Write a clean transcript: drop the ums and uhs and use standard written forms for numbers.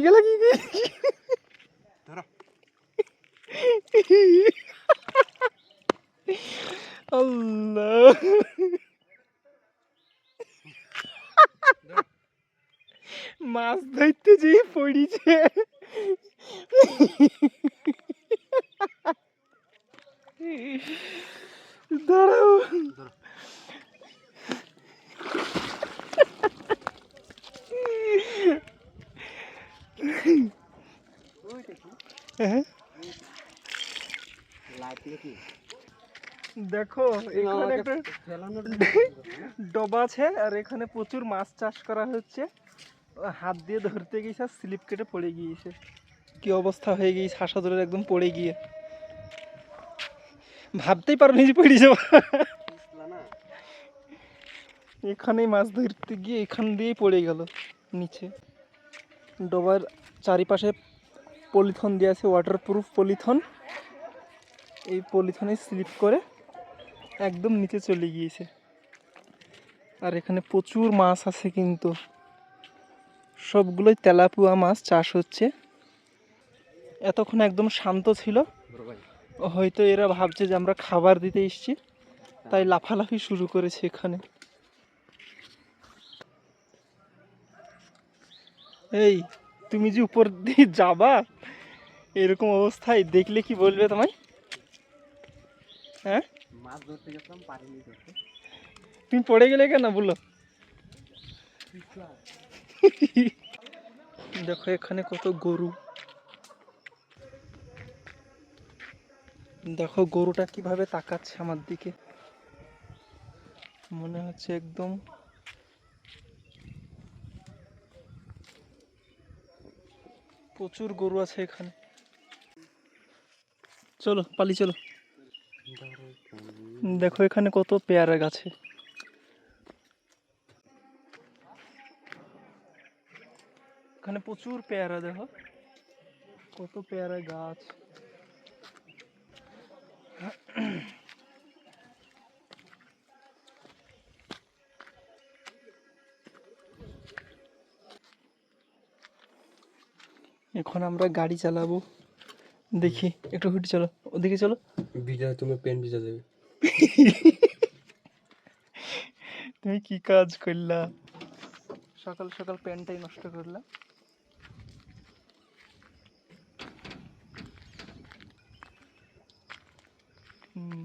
গেল কি ধরো আল্লাহ মাছ ধরতে যে পড়িছে দাঁড়াও দেখো এখানে একটা ডবা আছে আর এখানে প্রচুর মাছ চাষ করা হচ্ছে। হাত দিয়ে ধরতে গিয়েছে আর স্লিপ কেটে পড়ে গিয়েছে। কি অবস্থা হয়ে গিয়েছে হাসাদুরের, একদম পড়ে গিয়ে ভাবতেই পারোনি যে পড়ে যাবো। এখানেই মাছ ধরতে গিয়ে এখান দিয়েই পড়ে গেল নিচে। ডবার চারিপাশে পলিথন দিয়ে আছে, ওয়াটারপ্রুফ পলিথন। এই পলিথনে স্লিপ করে একদম নিচে চলে গিয়েছে। আর এখানে প্রচুর মাছ আছে, কিন্তু সবগুলোই তেলাপুয়া মাছ চাষ হচ্ছে। এতক্ষণ একদম শান্ত ছিল, হয়তো এরা ভাবছে যে আমরা খাবার দিতে এসেছি, তাই লাফালাফি শুরু করেছে এখানে। এই তুমি যে উপর দিয়ে যাবা এরকম অবস্থায় দেখলে কি বলবে তোমায়? হ্যাঁ, মাছ ধরতে গেছিলাম পারিনি ধরতে। তুমি পড়ে গেলে কেন বলো? দেখো এখানে কত গরু, দেখো গরুটা কিভাবে তাকাচ্ছে আমার দিকে, মনে হচ্ছে একদম প্রচুর গরু আছে এখানে। চলো পালি চলো। দেখো এখানে কত পেয়ারা গাছে, এখানে প্রচুর পেয়ারা, দেখো কত পেয়ারা গাছ। এখন আমরা গাড়ি চালাবো, দেখি একটু হেঁটে চলো, ওদিকে চলো। ভিজা, তুমি পেন ভিজা দেবে। তুমি কি কাজ করলা, সকাল সকাল প্যান্টটাই নষ্ট করলা। হুম।